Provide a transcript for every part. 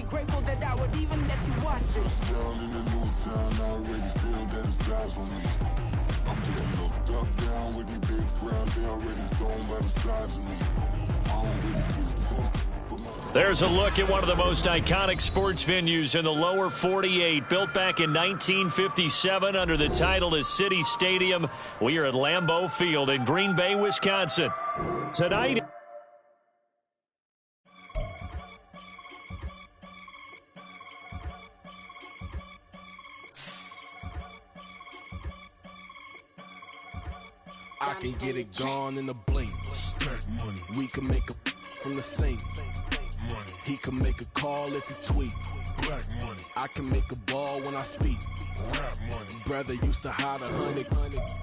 grateful that I would even let you watch this. Down in the new town, I already feel that it's eyes on me. I'm getting looked up, down with these big frowns. They already thrown by the size of me. I don't really give a fuck. There's a look at one of the most iconic sports venues in the lower 48. Built back in 1957 under the title of City Stadium. We are at Lambeau Field in Green Bay, Wisconsin. Tonight... I can get it gone in a blink. Stack money. We can make a from the sink. Money. He can make a call if he tweet. Black money. I can make a ball when I speak. Rap money. Brother used to hide 100.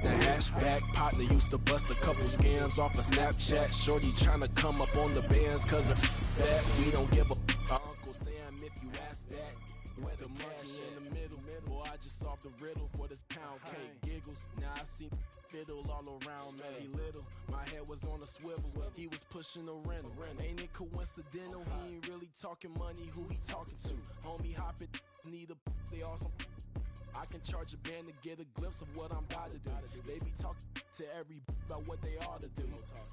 The hashback partner used to bust a couple scams off of Snapchat. Shorty tryna come up on the bands cause of that. We don't give a Uncle Sam if you ask that. Where the money in the middle. Boy, I just solved the riddle for this pound cake. Giggles. Now I see fiddle all around me. He little, my head was on a swivel. He was pushing a rental. Ain't it coincidental? He ain't really talking money. Who he talking to? Homie, hop it, need a they awesome. I can charge a band to get a glimpse of what I'm about to do. They be talking to every about what they ought to do.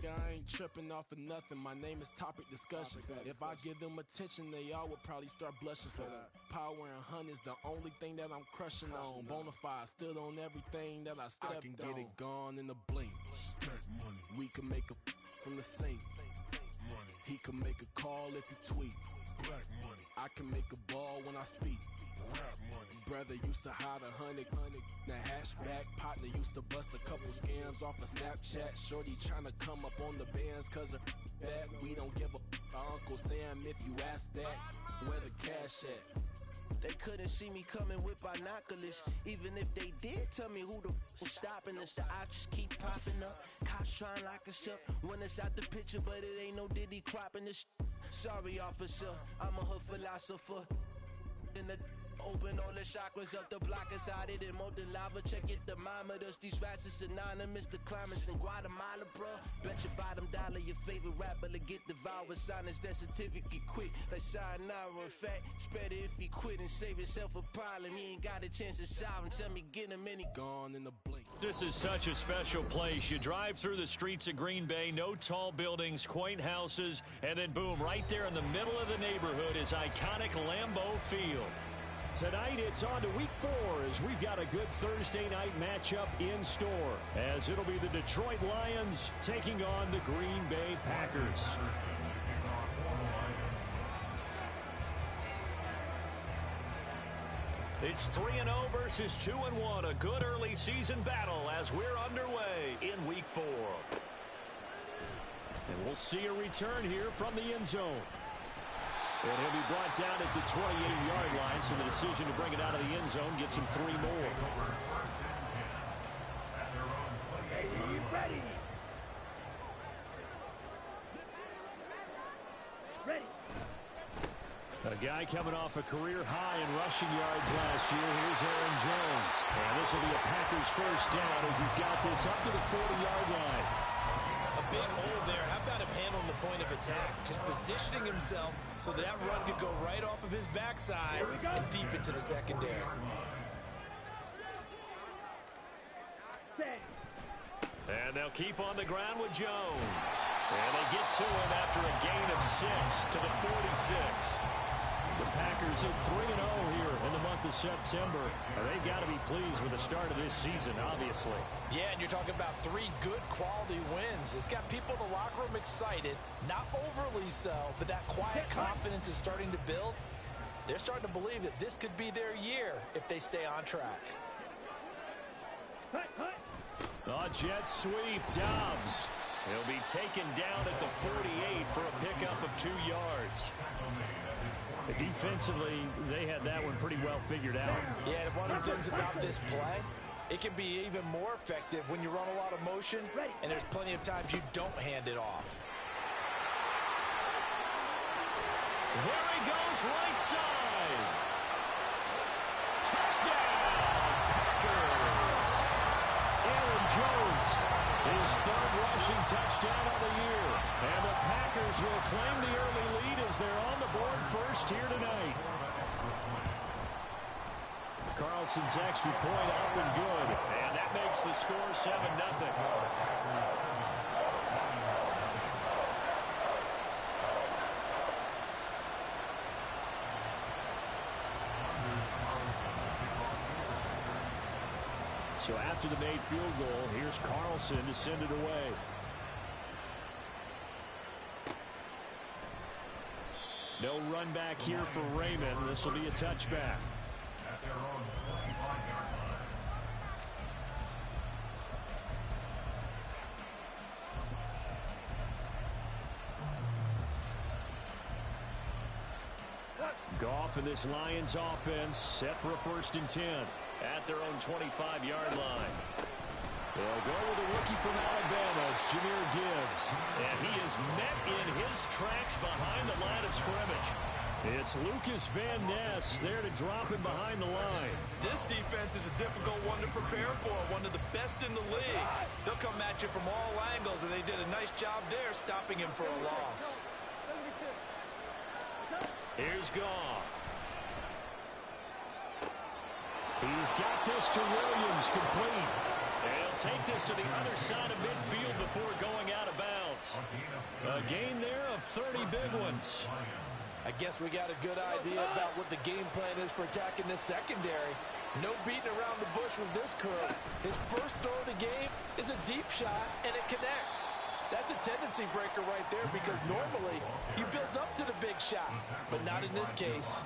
I ain't tripping off of nothing. My name is Topic Discussion. If I give them attention, they all would probably start blushing. So power and hunt is the only thing that I'm crushing on. Bonafide, still on everything that I stepped on. I can get it gone in a blink. Stack money. We can make a from the sink. Money. He can make a call if he tweet. Black money. I can make a ball when I speak. Rap money. Brother used to hide 100. The hashback partner used to bust a couple scams off of Snapchat. Shorty tryna come up on the bands cause of that. We don't give a Uncle Sam if you ask that. Where the cash at? They couldn't see me coming with binoculars. Even if they did, tell me who the was stopping us. The options keep popping up. Cops trying to lock us up. When it's out the picture, but it ain't no Diddy cropping this. Sorry, officer, I'm a hood philosopher. In the open all the chakras up the block inside it and molten lava. Check it, thermometers. These rats is synonymous. The climates in Guatemala, bro. Bet your bottom dollar your favorite rapper to get devoured. Sign his death certificate quick. Like sayonara. In fact, it's better if he quit and save himself a problem. He ain't got a chance to solve him. Tell me get him any gone in the blink. This is such a special place. You drive through the streets of Green Bay, no tall buildings, quaint houses, and then boom, right there in the middle of the neighborhood is iconic Lambeau Field. Tonight, it's on to Week 4 as we've got a good Thursday night matchup in store, as it'll be the Detroit Lions taking on the Green Bay Packers. It's 3-0 versus 2-1, a good early season battle as we're underway in Week 4. And we'll see a return here from the end zone. And he'll be brought down at the 28-yard line, so the decision to bring it out of the end zone gets him 3 more. Ready. A guy coming off a career high in rushing yards last year. Here's Aaron Jones. And this will be a Packers first down as he's got this up to the 40-yard line. A big hole there. How about him handling the point of attack? Just positioning himself so that run could go right off of his backside and deep into the secondary. And they'll keep on the ground with Jones. And they get to him after a gain of 6 to the 46. The Packers at 3-0 here in the month of September. They've got to be pleased with the start of this season, obviously. Yeah, and you're talking about 3 good quality wins. It's got people in the locker room excited, not overly so, but that quiet confidence is starting to build. They're starting to believe that this could be their year if they stay on track. A jet sweep, Dobbs. He'll be taken down at the 48 for a pickup of 2 yards. Defensively, they had that one pretty well figured out. Yeah, and one of the things about this play, it can be even more effective when you run a lot of motion, and there's plenty of times you don't hand it off. There he goes, right side. Touchdown, Packers. Aaron Jones His third rushing touchdown of the year. And the Packers will claim the early lead as they're on the board first here tonight. Carlson's extra point up and good. And that makes the score 7-0. So after the made field goal, here's Carlson to send it away. No run back here for Raymond. This will be a touchback. Goff and this Lions offense set for a 1st and 10 at their own 25-yard line. They'll go with a rookie from Alabama. It's Jahmyr Gibbs. And he is met in his tracks behind the line of scrimmage. It's Lucas Van Ness there to drop him behind the line. This defense is a difficult one to prepare for, one of the best in the league. They'll come at you from all angles, and they did a nice job there stopping him for a loss. Here's Goff. He's got this to Williams, complete. And he'll take this to the other side of midfield before going out of bounds. A gain there of 30 big ones. I guess we got a good idea about what the game plan is for attacking this secondary. No beating around the bush with this curl. His first throw of the game is a deep shot, and it connects. That's a tendency breaker right there because normally you build up to the big shot, but not in this case.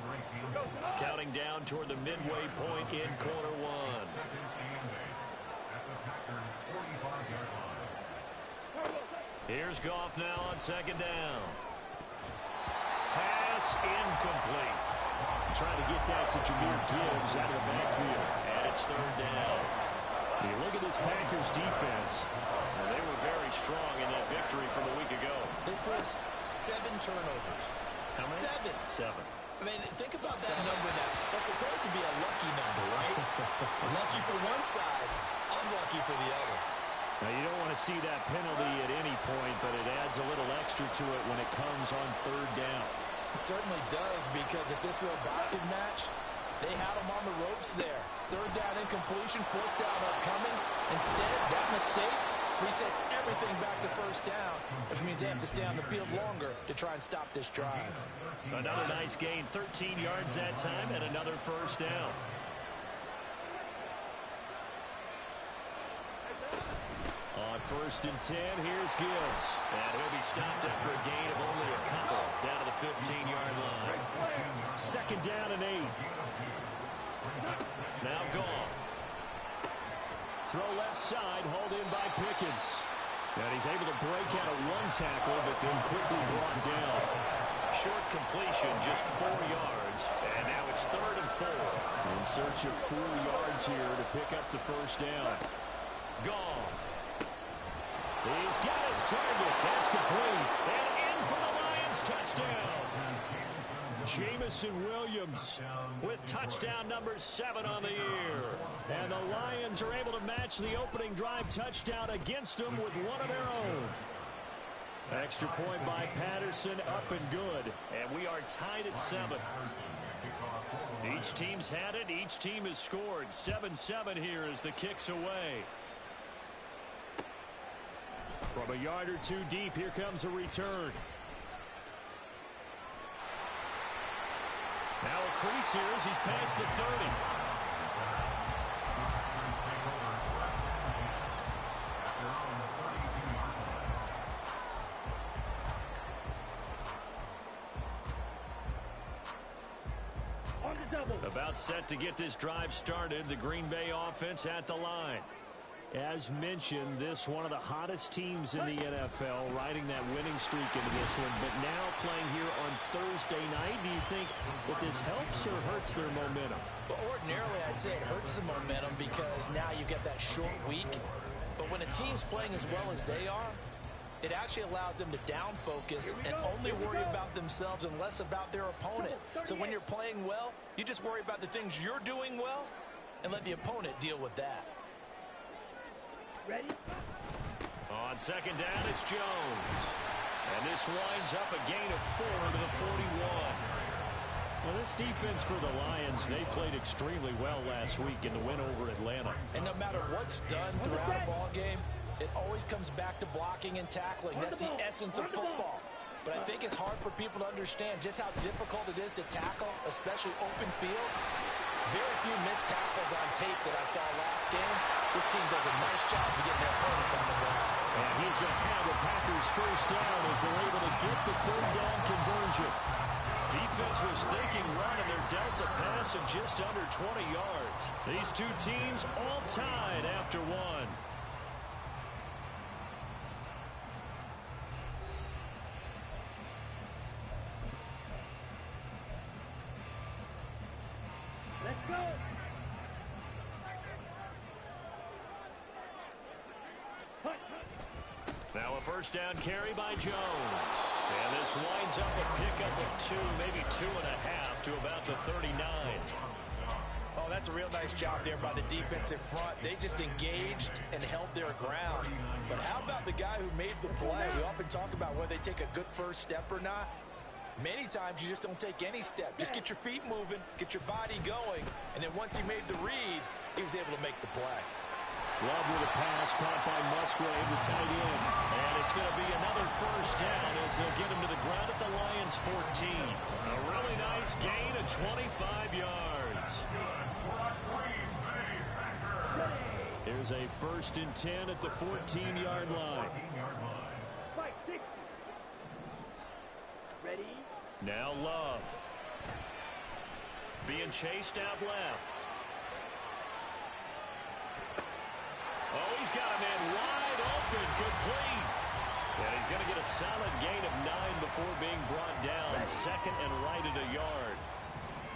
Counting down toward the midway point in quarter one. Here's Goff now on 2nd down. Pass incomplete. Trying to get that to Jahmyr Gibbs out of the backfield. And it's 3rd down. You look at this Packers defense. They were very strong in that victory from a week ago. They forced 7 turnovers. How many? 7. I mean, think about that number now. That's supposed to be a lucky number, right? Lucky for one side, unlucky for the other. Now, you don't want to see that penalty at any point, but it adds a little extra to it when it comes on 3rd down. It certainly does, because if this were a boxing match, they had him on the ropes there. 3rd down incompletion, 4th down upcoming. Instead, that mistake resets everything back to 1st down, which means they have to stay on the field longer to try and stop this drive. Another nice gain, 13 yards that time, and another 1st down. On 1st and 10, here's Gibbs. And he'll be stopped after a gain of only a couple down to the 15-yard line. 2nd down and 8. Now Goff. Throw left side, hauled in by Pickens. And he's able to break out of one tackle, but then quickly brought down. Short completion, just 4 yards. And now it's 3rd and 4. In search of 4 yards here to pick up the 1st down. Goff. He's got his target. That's complete. And in for the Lions touchdown. Jamison Williams with touchdown number 7 on the year. And the Lions are able to match the opening drive touchdown against them with one of their own. Extra point by Patterson, up and good. And we are tied at 7. Each team's had it. Each team has scored. 7-7 here as the kick's away. From a yard or 2 deep, here comes a return. Now a crease here as he's past the 30. About set to get this drive started. The Green Bay offense at the line. As mentioned, this one of the hottest teams in the NFL, riding that winning streak into this one, but now playing here on Thursday night. Do you think that this helps or hurts their momentum? Well, ordinarily, I'd say it hurts the momentum because now you get that short week. But when a team's playing as well as they are, it actually allows them to down focus and only worry about themselves and less about their opponent. So when you're playing well, you just worry about the things you're doing well and let the opponent deal with that. Ready? On second down, it's Jones. And this winds up a gain of 4 to the 41. Well, this defense for the Lions, they played extremely well last week in the win over Atlanta. And no matter what's done throughout a ball game, it always comes back to blocking and tackling. That's the essence of football. But I think it's hard for people to understand just how difficult it is to tackle, especially open field. Very few missed tackles on tape that I saw last game. This team does a nice job of getting their opponents on the ground. And he's going to have the Packers first down as they're able to get the third down conversion. Defense was thinking run, and they're dealt a pass of just under 20 yards. These two teams all tied after one. Let's go. Now a first down carry by Jones. And this winds up a pickup of 2, maybe 2.5 to about the 39. Oh, that's a real nice job there by the defensive front. They just engaged and held their ground. But how about the guy who made the play? We often talk about whether they take a good first step or not. Many times you just don't take any step. Just get your feet moving, get your body going, and then once he made the read, he was able to make the play. Love with a pass caught by Musgrave, the tight end. And it's going to be another first down as they'll get him to the ground at the Lions' 14. A really nice gain of 25 yards. Here's a 1st and 10 at the 14-yard line. Ready? Now Love. Being chased out left. Oh, he's got a man wide open, complete. And he's going to get a solid gain of 9 before being brought down. 2nd and right at a yard.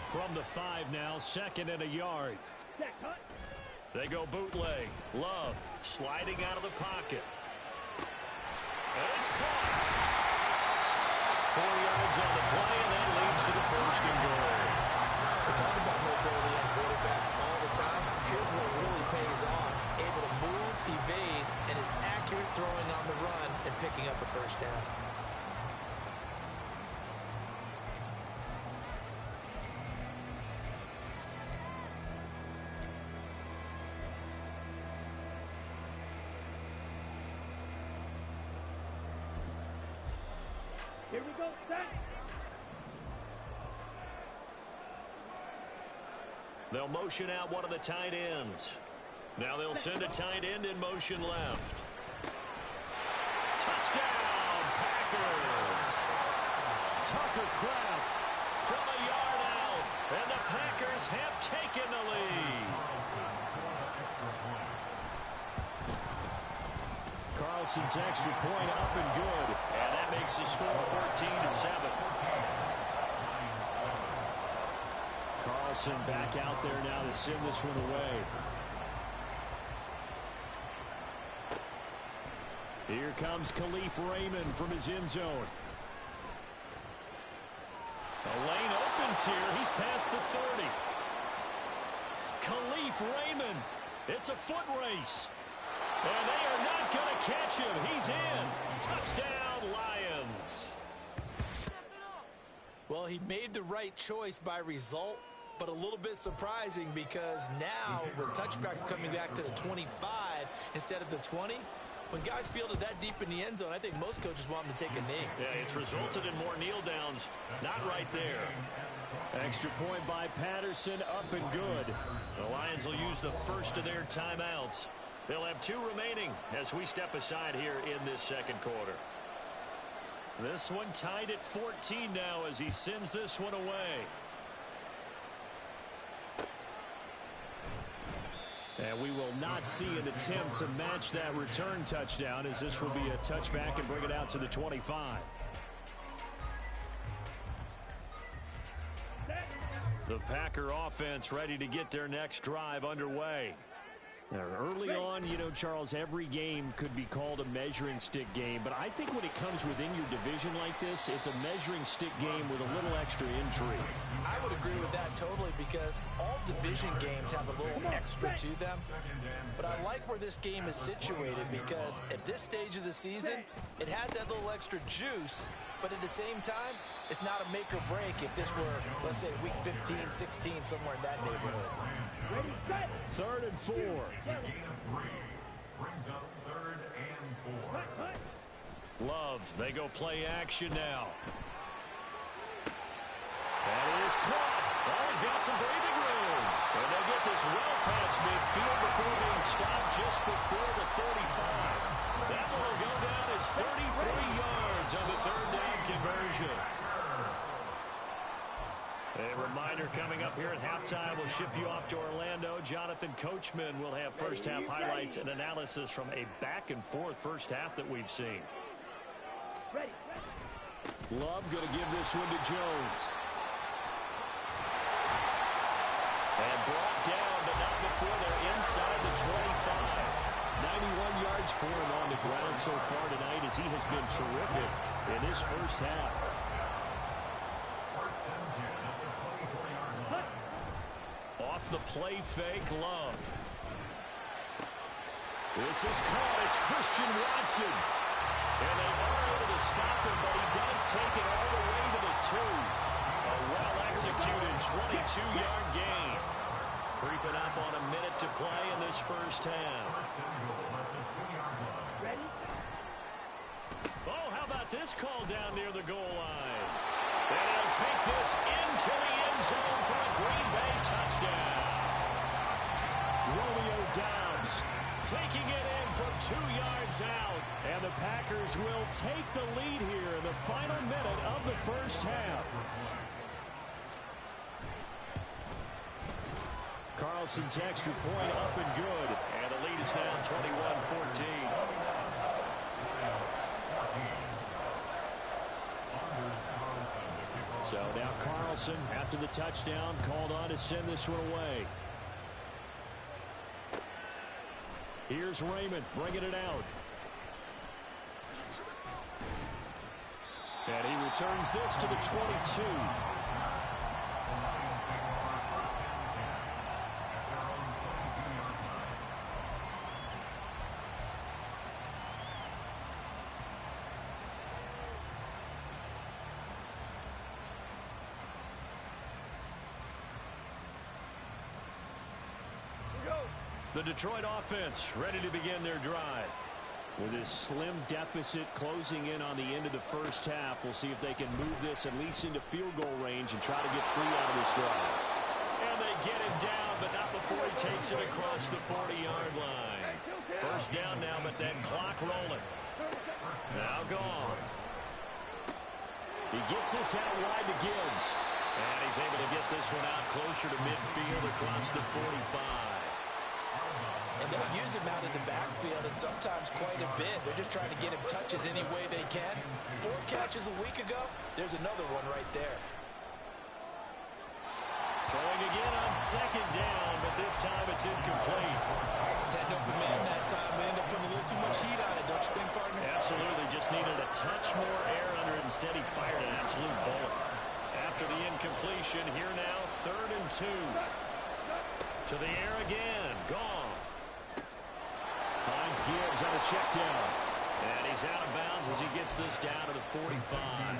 From the 5 now, 2nd and a yard. They go bootleg. Love sliding out of the pocket. And it's caught. 4 yards on the play, and that leads to the 1st and goal. We talk about mobility on quarterbacks all the time. Here's what really pays off. Able to move, evade, and is accurate throwing on the run and picking up a first down. Here we go, set. They'll motion out one of the tight ends. Now they'll send a tight end in motion left. Touchdown, Packers! Tucker Kraft from a yard out, and the Packers have taken the lead. Carlson's extra point up and good, and that makes the score 14-7. Carlson back out there now to send this one away. Here comes Khalif Raymond from his end zone. The lane opens here. He's past the 30. Khalif Raymond. It's a foot race. And they are not going to catch him. He's in. Touchdown, Lions. Well, he made the right choice by result, but a little bit surprising because now with touchbacks coming back to the 25 instead of the 20, when guys fielded that deep in the end zone, I think most coaches want them to take a knee. Yeah, it's resulted in more kneel downs. Not right there. Extra point by Patterson, up and good. The Lions will use the first of their timeouts. They'll have 2 remaining as we step aside here in this second quarter. This one tied at 14 now as he sends this one away. And we will not see an attempt to match that return touchdown as this will be a touchback and bring it out to the 25. The Packer offense ready to get their next drive underway. Now, early on, you know, Charles, every game could be called a measuring stick game, but I think when it comes within your division like this, it's a measuring stick game with a little extra intrigue. I would agree with with that totally because all division games have a little extra to them. But I like where this game is situated because at this stage of the season, it has that little extra juice, but at the same time, it's not a make or break if this were, let's say, week 15, 16, somewhere in that neighborhood. 3rd and 4. Love, they go play action now. That is caught. Oh, he's got some breathing room. And they get this well past midfield before being stopped just before the 35. That one will go down as 33 yards on the 3rd down conversion. A reminder coming up here at halftime, we'll ship you off to Orlando. Jonathan Coachman will have first half highlights and analysis from a back-and-forth first half that we've seen. Love going to give this one to Jones. And brought down, but not before they're inside the 25. 91 yards for him on the ground so far tonight as he has been terrific in this first half. Off the play fake, Love. This is caught. It's Christian Watson. And they are able to stop him, but he does take it all the way to the 2. A well-executed 22-yard gain. Creeping up on a minute to play in this first half. Oh, how about this call down near the goal line? And he'll take this into the end zone for a Green Bay touchdown. Romeo Doubs taking it in from 2 yards out. And the Packers will take the lead here in the final minute of the first half. Carlson's extra point up and good. And the lead is now 21-14. So now Carlson, after the touchdown, called on to send this one away. Here's Raymond bringing it out. And he returns this to the 22. The Detroit offense ready to begin their drive. With this slim deficit closing in on the end of the first half, we'll see if they can move this at least into field goal range and try to get 3 out of this drive. And they get him down, but not before he takes it across the 40-yard line. First down now, but then clock rolling. Now gone. He gets this out wide to Gibbs. And he's able to get this one out closer to midfield across the 45. And they'll use him out in the backfield and sometimes quite a bit. They're just trying to get him touches any way they can. 4 catches a week ago. There's another one right there. Throwing again on 2nd down, but this time it's incomplete. That open man that time, they end up putting a little too much heat on it, don't you think, partner? Absolutely. Just needed a touch more air under it. Instead, he fired an absolute bullet. After the incompletion, here now, 3rd and 2. To the air again. Goff. Finds Gibbs on a check down. And he's out of bounds as he gets this down to the 45.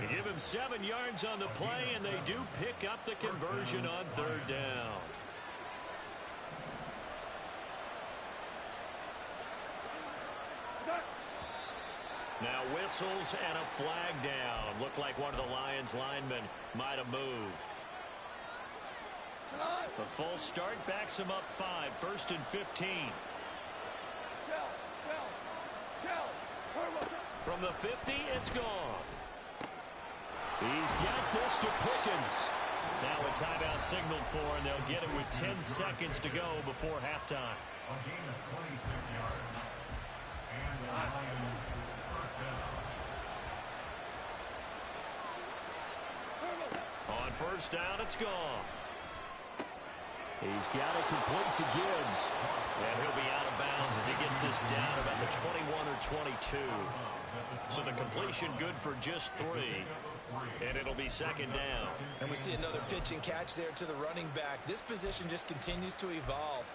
They give him 7 yards on the play, and they do pick up the conversion on 3rd down. Now whistles and a flag down. Looked like one of the Lions linemen might have moved. The full start backs him up 5. 1st and 15. From the 50, it's Goff. He's got this to Pickens. Now a timeout signaled for, and they'll get him with 10 seconds to go before halftime. A gain of 26 yards. And the Lions first down. On 1st down, it's Goff. He's got it complete to Gibbs. And he'll be out of bounds as he gets this down about the 21 or 22. So the completion good for just 3. And it'll be second down. And we see another pitch and catch there to the running back. This position just continues to evolve.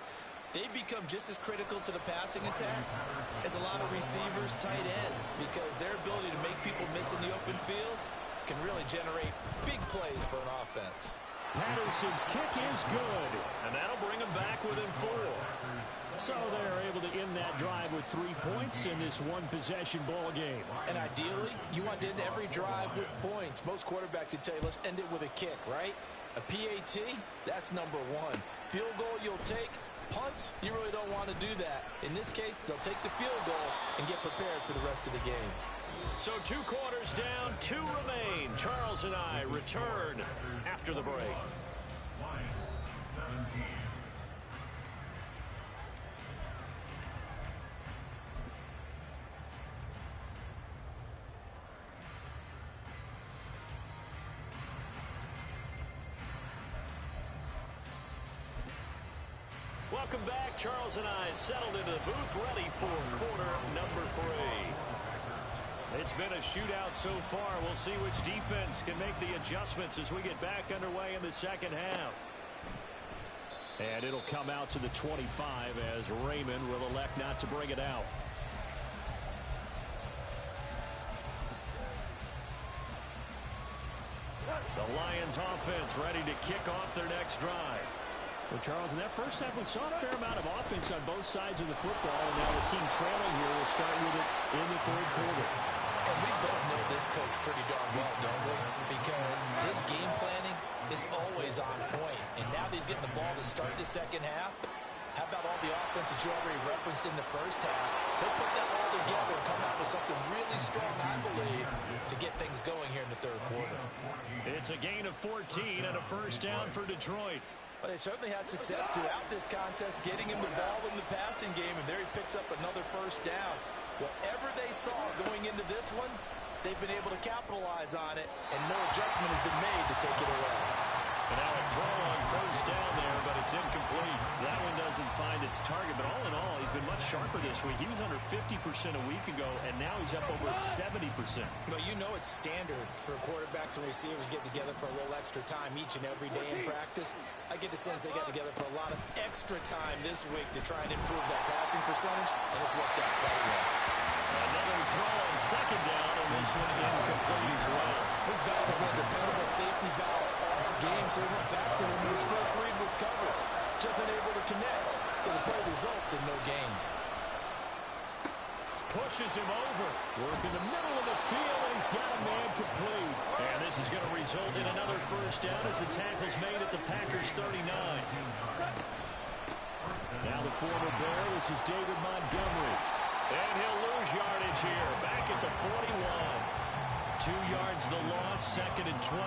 They become just as critical to the passing attack as a lot of receivers, tight ends, because their ability to make people miss in the open field can really generate big plays for an offense. Patterson's kick is good, and that'll bring them back within 4. So they're able to end that drive with 3 points in this one-possession ball game. And ideally, you want to end every drive with points. Most quarterbacks would tell you, let's end it with a kick, right? A PAT, that's number 1. Field goal you'll take. Punts, you really don't want to do that. In this case, they'll take the field goal and get prepared for the rest of the game. So 2 quarters down, 2 remain. Charles and I return after the break. Lions 17. Welcome back. Charles and I settled into the booth, ready for quarter number 3. It's been a shootout so far. We'll see which defense can make the adjustments as we get back underway in the second half. And it'll come out to the 25 as Raymond will elect not to bring it out. The Lions offense ready to kick off their next drive. Well, Charles, in that first half, we saw a fair amount of offense on both sides of the football, and now the team trailing here will start with it in the 3rd quarter. And we both know this coach pretty darn well, don't we? Because his game planning is always on point. And now that he's getting the ball to start the second half, how about all the offense that you already referenced in the first half? He'll put that all together and come out with something really strong, I believe, to get things going here in the 3rd quarter. It's a gain of 14 and a first down for Detroit. Well, they certainly had success throughout this contest, getting him the ball in the passing game, and there he picks up another first down. Whatever they saw going into this one, they've been able to capitalize on it, and no adjustment has been made to take it away. And now a throw on first down there, but it's incomplete. That one doesn't find its target, but all in all, he's been much sharper this week. He was under 50% a week ago, and now he's up over 70%. Well, you know it's standard for quarterbacks and receivers get together for a little extra time each and every day in practice. I get the sense they got together for a lot of extra time this week to try and improve that passing percentage, and it's worked out quite well. Another throw on second down, and this one incomplete as well. His back has been a dependable safety valve all game, so he went back to him when his first read was covered. Just unable to connect, so the play results in no gain. Pushes him over. Work in the middle of the field, and he's got a man complete. And this is going to result in another first down as the tackle's made at the Packers' 39. Now the former Bear, this is David Montgomery. And he'll lose yardage here, back at the 41. 2 yards the loss, 2nd and 12.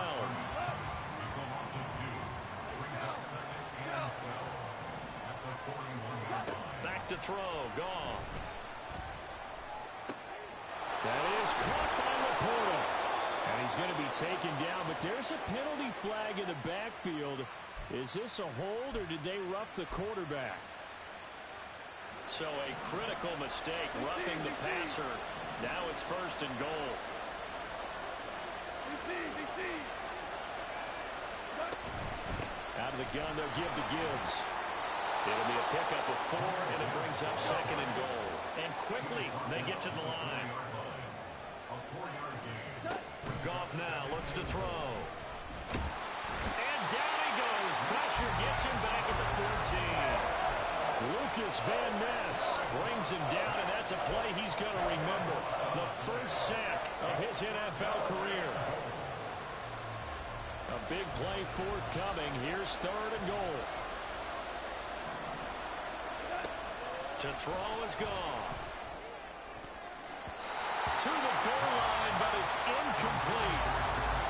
Back to throw, Goff. That is caught by Laporta. And he's going to be taken down, but there's a penalty flag in the backfield. Is this a hold, or did they rough the quarterback? So a critical mistake, roughing the passer. Now it's 1st and goal. Out of the gun, they'll give to Gibbs. It'll be a pickup of 4, and it brings up 2nd and goal. And quickly, they get to the line. Goff now looks to throw. And down he goes. Pressure gets him back at the 14. Lucas Van Ness brings him down, and that's a play he's going to remember. The first sack of his NFL career. A big play forthcoming. Here's 3rd and goal. To throw is Goff. To the goal line, but it's incomplete.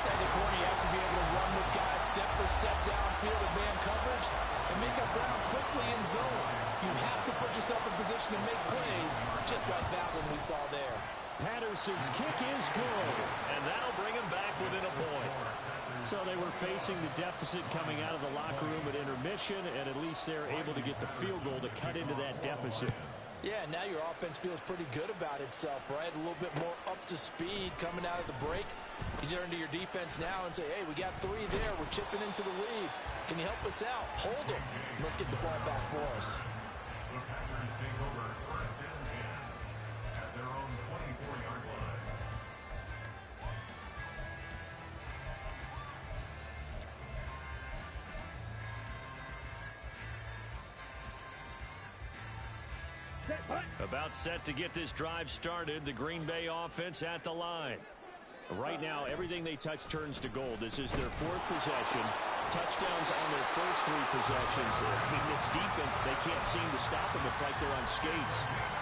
As a corner, you have to be able to run with guys step for step downfield in man coverage and make up ground quickly in zone. You have to put yourself in position to make plays, just like that one we saw there. Patterson's kick is good, and that'll bring him back within a point. So they were facing the deficit coming out of the locker room at intermission, and at least they're able to get the field goal to cut into that deficit. Yeah, now your offense feels pretty good about itself, right? A little bit more up to speed coming out of the break. You turn to your defense now and say, hey, we got 3 there. We're chipping into the lead. Can you help us out? Hold them. Let's get the ball back for us. The Packers take over 1st and 10 at their own 24-yard line. About set to get this drive started. The Green Bay offense at the line. Right now, everything they touch turns to gold. This is their 4th possession. Touchdowns on their first 3 possessions. I mean, this defense, they can't seem to stop them. It's like they're on skates.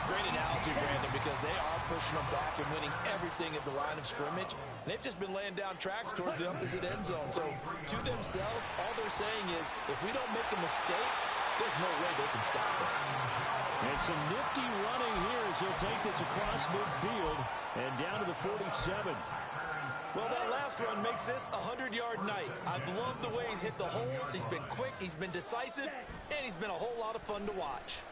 Great analogy, Brandon, because they are pushing them back and winning everything at the line of scrimmage. They've just been laying down tracks towards the opposite end zone. So, to themselves, all they're saying is, if we don't make a mistake, there's no way they can stop us. And some nifty running here as he'll take this across midfield and down to the 47. Well, that last run makes this a 100-yard night. I've loved the way he's hit the holes. He's been quick, he's been decisive, and he's been a whole lot of fun to watch.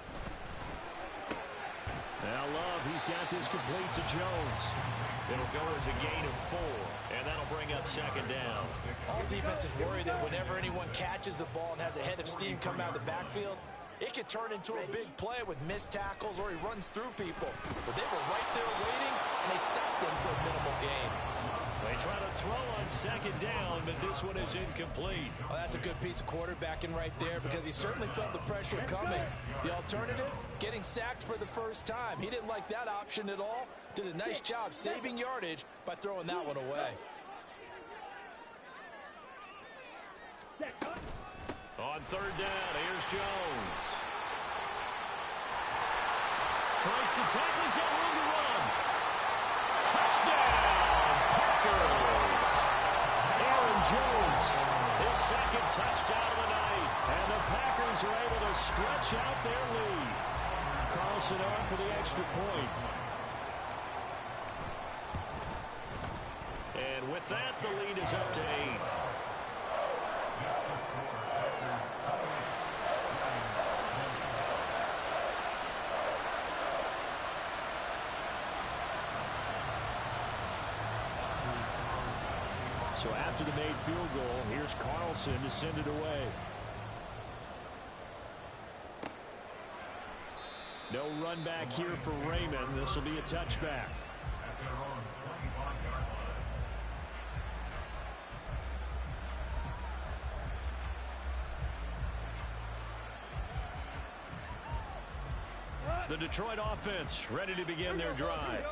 Now Love, he's got this complete to Jones. It'll go as a gain of 4, and that'll bring up 2nd down. All defenses worry that whenever anyone catches the ball and has a head of steam come out of the backfield, it can turn into a big play with missed tackles or he runs through people. But they were right there waiting, and they stopped him for a minimal gain. They try to throw on 2nd down, but this one is incomplete. Well, that's a good piece of quarterbacking right there because he certainly felt the pressure coming. The alternative, getting sacked for the first time. He didn't like that option at all. Did a nice job saving yardage by throwing that one away. On 3rd down, here's Jones. Breaks the tackle, he's got room to run. Touchdown, Packers. Aaron Jones, his 2nd touchdown of the night. And the Packers are able to stretch out their lead. Carlson on for the extra point. And with that, the lead is up to 8. So after the made field goal, here's Carlson to send it away. No run back here for Raymond. This will be a touchback. At their own 25-yard line. The Detroit offense ready to begin their drive.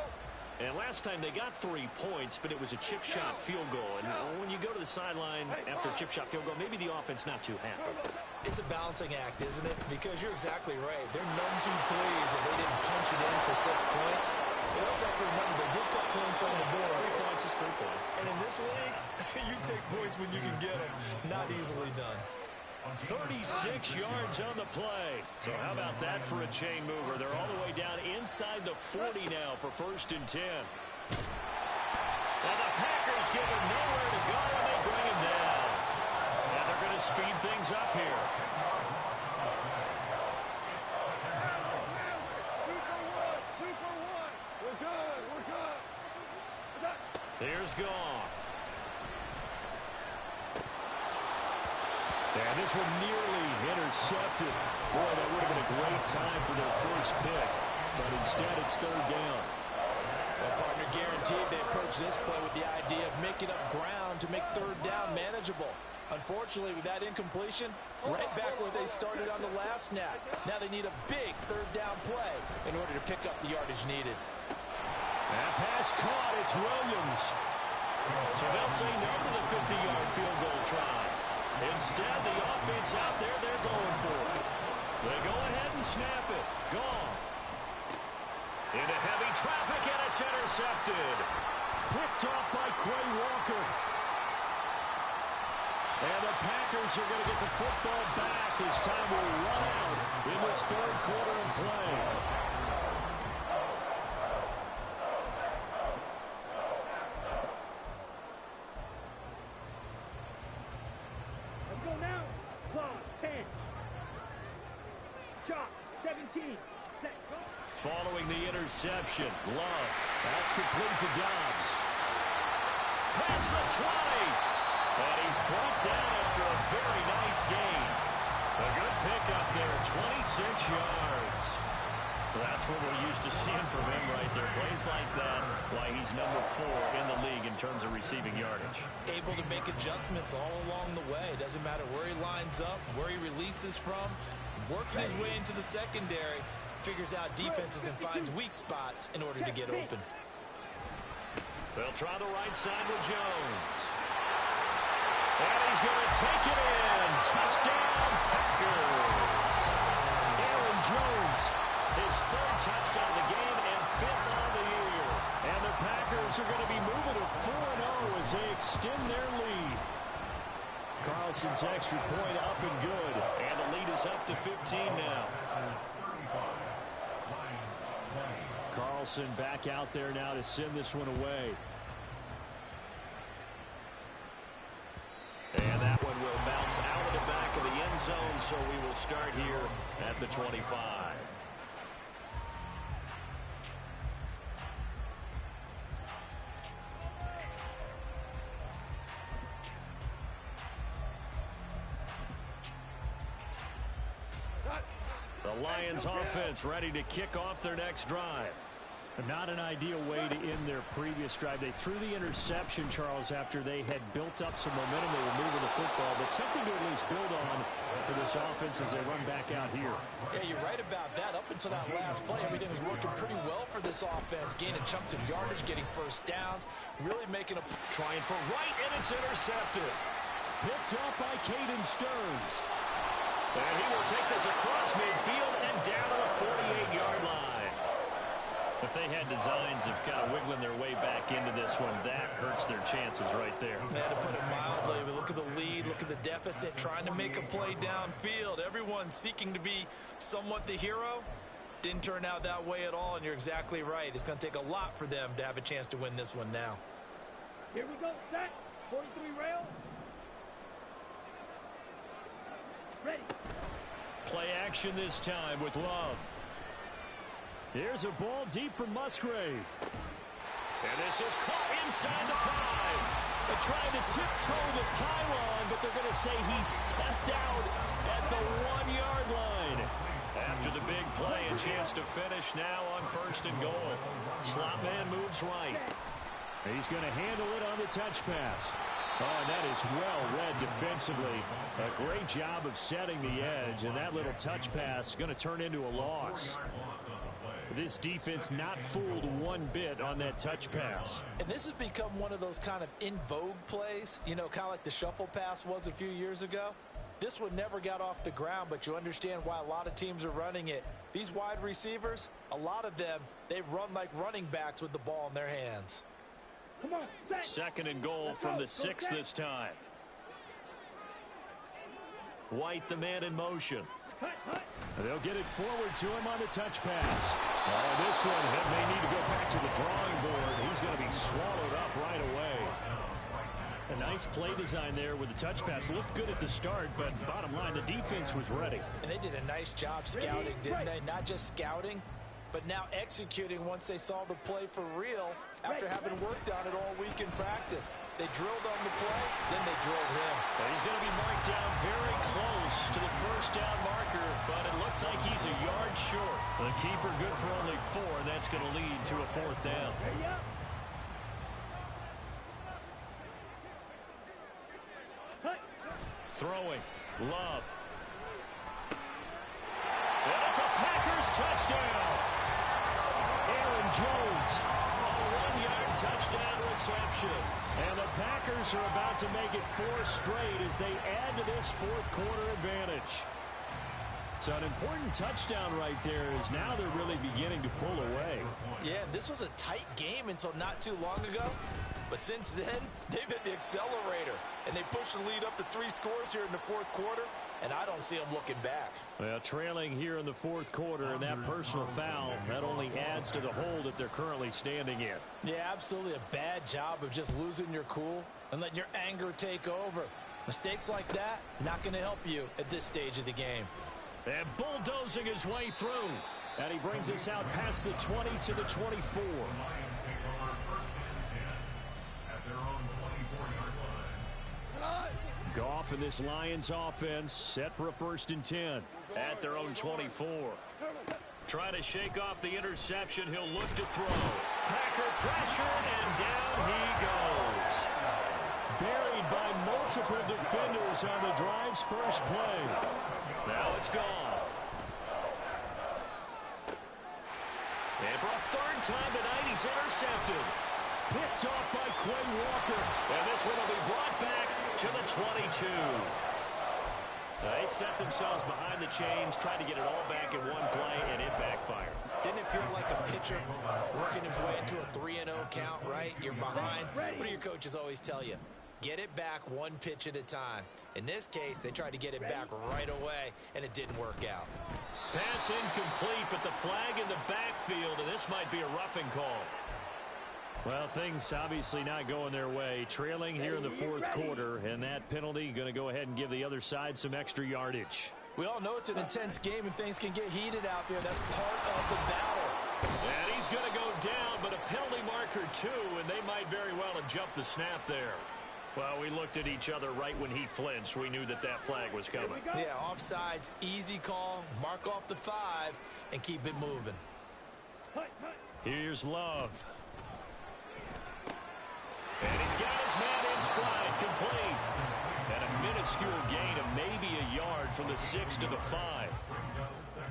And last time they got 3 points, but it was a chip shot field goal. And when you go to the sideline after a chip shot field goal, maybe the offense not too happy. It's a balancing act, isn't it? Because you're exactly right. They're none too pleased that they didn't punch it in for 6 points. But also have to remember they did put points on the board. 3 points is 3 points. And in this league, you take points when you can get them. Not easily done. 36 yards on the play. So how about that for a chain mover? They're all the way down inside the 40 now for 1st and 10. And the Packers give him nowhere to go, and they bring him down. And they're going to speed things up here. Here's Goff. And this one nearly intercepted. Boy, that would have been a great time for their first pick. But instead, it's 3rd down. Well, partner, guaranteed they approach this play with the idea of making up ground to make 3rd down manageable. Unfortunately, with that incompletion, right back where they started on the last snap. Now they need a big 3rd down play in order to pick up the yardage needed. That pass caught. It's Williams. So they'll say no to the 50-yard field goal try. Instead, the offense out there, they're going for it. They go ahead and snap it. Goff. Into heavy traffic, and it's intercepted. Picked off by Quay Walker. And the Packers are going to get the football back as time will run out in this 3rd quarter of play. Following the interception, Love. That's complete to Dobbs. past the 20. And he's brought down after a very nice gain. A good pickup there, 26 yards. That's what we're used to seeing from him right there. Plays like that, why he's number 4 in the league in terms of receiving yardage. Able to make adjustments all along the way. Doesn't matter where he lines up, where he releases from. Working his way into the secondary. Figures out defenses and finds weak spots in order to get open. They'll try the right side with Jones. And he's going to take it in. Touchdown, Packers. Aaron Jones, his 3rd touchdown of the game and 5th on the year. And the Packers are going to be moving to 4-0 as they extend their lead. Carlson's extra point up and good. And the lead is up to 15 now. Carlson back out there now to send this one away. And that one will bounce out of the back of the end zone, so we will start here at the 25. The Lions offense ready to kick off their next drive. Not an ideal way to end their previous drive. They threw the interception, Charles, after they had built up some momentum. They were moving the football, but something to at least build on for this offense as they run back out here. Yeah, you're right about that. Up until that last play, everything was working pretty well for this offense. Gaining chunks of yardage, getting first downs, really making a... Trying for right, and it's intercepted. Picked up by Caden Stearns. And he will take this across midfield and down to the 48-yard line. If they had designs of kind of wiggling their way back into this one, that hurts their chances right there. They had to put it mildly. We look at the lead, look at the deficit, trying to make a play downfield. Everyone seeking to be somewhat the hero. Didn't turn out that way at all, and you're exactly right. It's going to take a lot for them to have a chance to win this one now. Here we go, set. 43 rail. Ready. Play action this time with Love. Here's a ball deep from Musgrave. And this is caught inside the 5. They're trying to tiptoe the pylon, but they're going to say he stepped out at the 1-yard line. After the big play, a chance to finish now on 1st and goal. Slot man moves right. He's going to handle it on the touch pass. Oh, and that is well read defensively. A great job of setting the edge, and that little touch pass is going to turn into a loss. This defense not fooled one bit on that touch pass. And this has become one of those kind of in vogue plays, you know, kind of like the shuffle pass was a few years ago. This one never got off the ground, but you understand why a lot of teams are running it. These wide receivers, a lot of them, they run like running backs with the ball in their hands. Come on, set. 2nd and goal from the 6 this time. White, the man in motion. They'll get it forward to him on the touch pass. Oh, this one may need to go back to the drawing board. He's going to be swallowed up right away. A nice play design there with the touch pass. Looked good at the start, but bottom line, the defense was ready. And they did a nice job scouting, didn't they? Not just scouting, but now executing once they saw the play for real after having worked on it all week in practice. They drilled on the play, then they drilled him. And he's going to be marked down very close to the 1st down marker, but it looks like he's a yard short. The keeper good for only 4, and that's going to lead to a 4th down. Throwing, Love. And it's a Packers touchdown. Aaron Jones, a 1-yard touchdown reception. And the Packers are about to make it 4 straight as they add to this 4th quarter advantage. So an important touchdown right there is now they're really beginning to pull away. Yeah, this was a tight game until not too long ago. But since then, they've hit the accelerator. And they pushed the lead up to 3 scores here in the 4th quarter. And I don't see them looking back. Well, trailing here in the 4th quarter, and that personal foul, that only adds to the hole that they're currently standing in. Yeah, absolutely a bad job of just losing your cool and letting your anger take over. Mistakes like that, not going to help you at this stage of the game. And bulldozing his way through. And he brings us out past the 20 to the 24. Lions take over 1st and 10 at their own 20. off, and this Lions offense set for a 1st and 10 at their own 24. Trying to shake off the interception. He'll look to throw. Packer pressure, and down he goes. Buried by multiple defenders on the drive's first play. Now it's gone. And for a 3rd time tonight, he's intercepted. Picked off by Quay Walker. And this one will be brought back to the 22. They set themselves behind the chains, tried to get it all back in one play, and it backfired. Didn't it feel like a pitcher working his way into a 3-0 count, right? You're behind. What do your coaches always tell you? Get it back one pitch at a time. In this case, they tried to get it back right away, and it didn't work out. Pass incomplete, but the flag in the backfield, and this might be a roughing call. Well, things obviously not going their way. Trailing here in the 4th quarter, and that penalty going to go ahead and give the other side some extra yardage. We all know it's an intense game, and things can get heated out there. That's part of the battle. And he's going to go down, but a penalty marker too, and they might very well have jumped the snap there. Well, we looked at each other right when he flinched. We knew that that flag was coming. Yeah, offsides, easy call, mark off the 5, and keep it moving. Here's Love. And he's got his man in stride, complete. And a minuscule gain of maybe a yard from the 6 to the 5.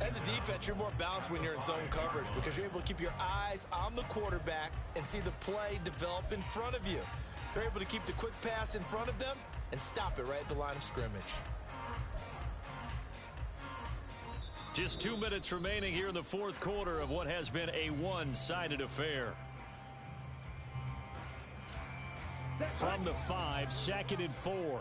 As a defense, you're more balanced when you're in zone coverage because you're able to keep your eyes on the quarterback and see the play develop in front of you. They're able to keep the quick pass in front of them and stop it right at the line of scrimmage. Just 2 minutes remaining here in the 4th quarter of what has been a one-sided affair. From the 5, 2nd and 4.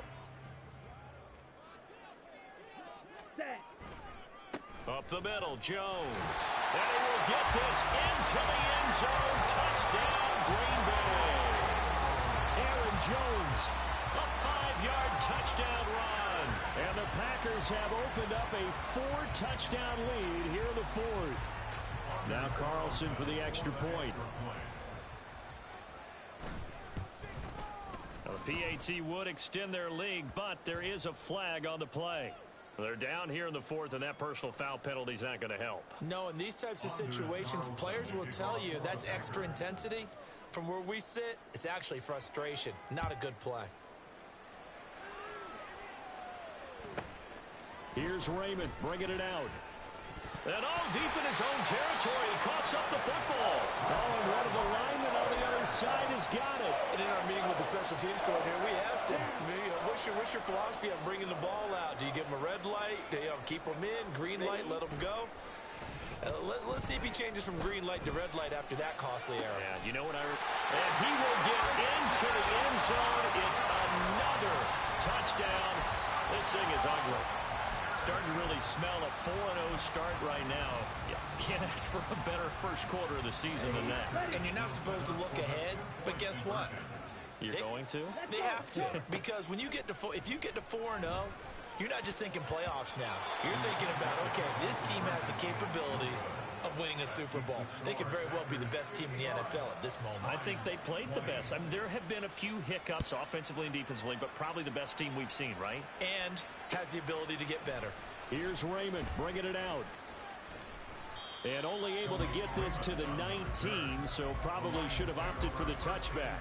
Up the middle, Jones. And he will get this into the end zone. Touchdown, Green Bay. Aaron Jones, a 5-yard touchdown run. And the Packers have opened up a 4-touchdown lead here in the 4th. Now Carlson for the extra point. Now the PAT would extend their lead, but there is a flag on the play. They're down here in the 4th, and that personal foul penalty is not going to help. No, in these types of situations, players will tell you that's extra intensity. From where we sit, it's actually frustration, not a good play. Here's Raymond bringing it out. And all deep in his own territory, he coughs up the football. Oh, and one of the linemen on the other side has got it. And in our meeting with the special teams coordinator, we asked him, what's your philosophy on bringing the ball out? Do you give him a red light? Do you keep him in? Green light, let him go? Let's see if he changes from green light to red light after that costly error. Yeah, you know what and he will get into the end zone. It's another touchdown. This thing is ugly. Starting to really smell a 4-0 start right now. You can't ask for a better first quarter of the season than that. And you're not supposed to look ahead, but guess what? You're going to? They have to, because when you get to if you get to 4-0, you're not just thinking playoffs now. You're thinking about, okay, this team has the capabilities of winning a Super Bowl. They could very well be the best team in the NFL at this moment. I think they played the best. I mean, there have been a few hiccups offensively and defensively, but probably the best team we've seen, right? And has the ability to get better. Here's Raymond bringing it out. And only able to get this to the 19, so probably should have opted for the touchback.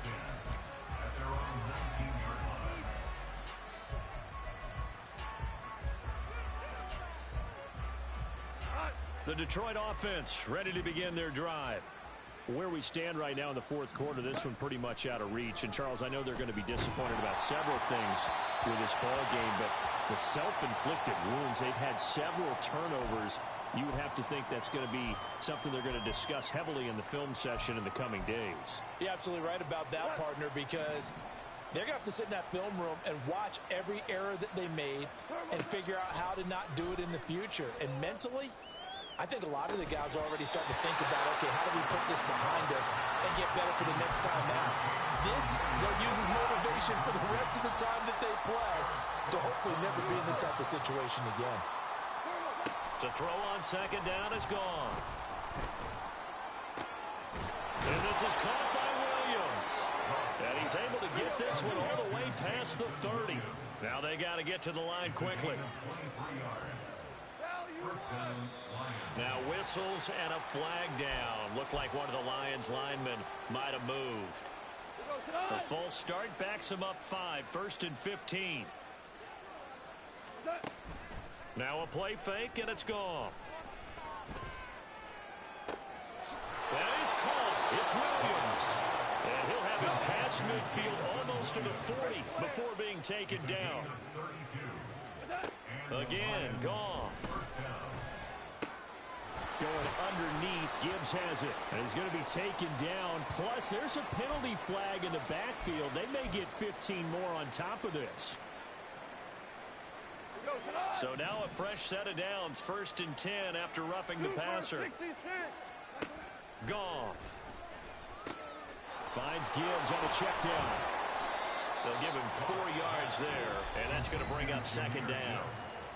The Detroit offense ready to begin their drive. Where we stand right now in the 4th quarter, this one pretty much out of reach. And, Charles, I know they're going to be disappointed about several things with this ball game, but the self-inflicted wounds, they've had several turnovers. You would have to think that's going to be something they're going to discuss heavily in the film session in the coming days. You're absolutely right about that, partner, because they're going to have to sit in that film room and watch every error that they made and figure out how to not do it in the future. And mentally, I think a lot of the guys are already starting to think about, okay, how do we put this behind us and get better for the next time out? This, they'll use as motivation for the rest of the time that they play to hopefully never be in this type of situation again. To throw on second down is gone. And this is caught by Williams. And he's able to get this one all the way past the 30. Now they got to get to the line quickly. 23 yards. First down, Lions. Now whistles and a flag down. Looked like one of the Lions linemen might have moved. The false start backs him up 5, 1st and 15. Now a play fake, and it's gone. That is caught. It's Williams. And he'll have him past midfield almost to the 40 before being taken down. Again, Goff. Going underneath, Gibbs has it. And he's going to be taken down. Plus, there's a penalty flag in the backfield. They may get 15 more on top of this. So now a fresh set of downs, 1st and 10 after roughing the passer. Goff finds Gibbs on a check down. They'll give him 4 yards there, and that's going to bring up 2nd down.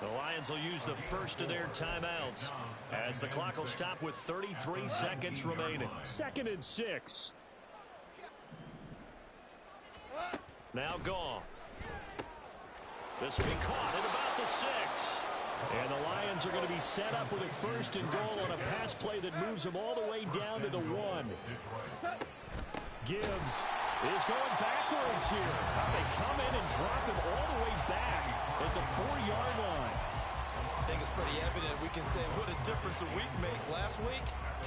The Lions will use the first of their timeouts as the clock will stop with 33 seconds remaining. 2nd and 6. Now Goff. This will be caught at about the 6. And the Lions are going to be set up with a 1st and goal on a pass play that moves them all the way down to the 1. Gibbs is going backwards here. They come in and drop him all the way back at the 4-yard line. I think it's pretty evident. We can say what a difference a week makes. Last week,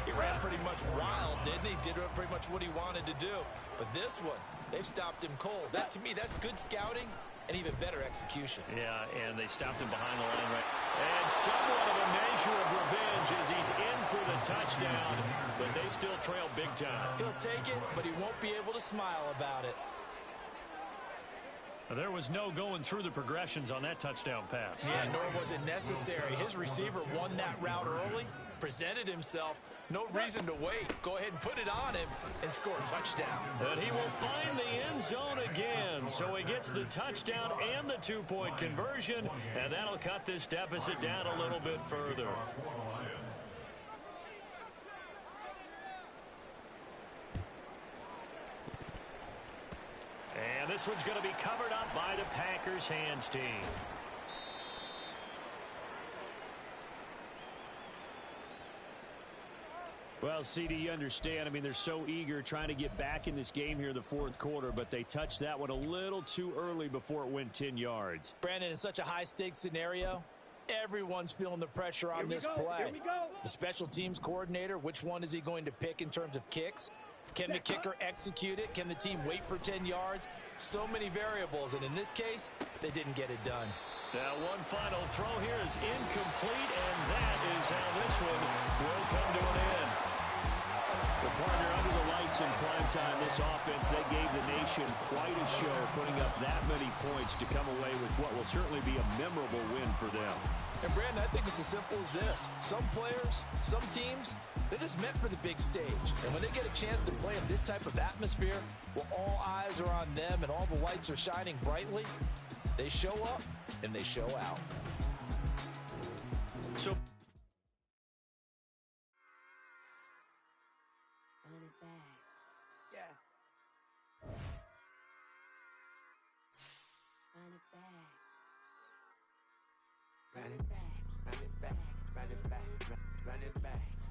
he ran pretty much wild, didn't he? Did pretty much what he wanted to do. But this one, they've stopped him cold. That, to me, that's good scouting and even better execution. Yeah, and they stopped him behind the line right. And somewhat of a measure of revenge as he's in for the touchdown, but they still trail big time. He'll take it, but he won't be able to smile about it. There was no going through the progressions on that touchdown pass. Yeah, nor was it necessary. His receiver won that route early, presented himself. No reason to wait. Go ahead and put it on him and score a touchdown. And he will find the end zone again. So he gets the touchdown and the 2-point conversion, and that'll cut this deficit down a little bit further. And this one's going to be covered up by the Packers hands team. Well, CD, you understand. I mean, they're so eager trying to get back in this game here in the 4th quarter, but they touched that one a little too early before it went 10 yards. Brandon, in such a high-stakes scenario, everyone's feeling the pressure on this play. The special teams coordinator, which one is he going to pick in terms of kicks? Can the kicker execute it? Can the team wait for 10 yards? So many variables, and in this case, they didn't get it done. Now one final throw here is incomplete, and that is how this one will come to an end. The partner under the lights in primetime, this offense, they gave the nation quite a show, putting up that many points to come away with what will certainly be a memorable win for them. And Brandon, I think it's as simple as this. Some players, some teams, they're just meant for the big stage. And when they get a chance to play in this type of atmosphere, where all eyes are on them and all the lights are shining brightly, they show up and they show out. So Run it back. Yeah. Run it back. Run it back.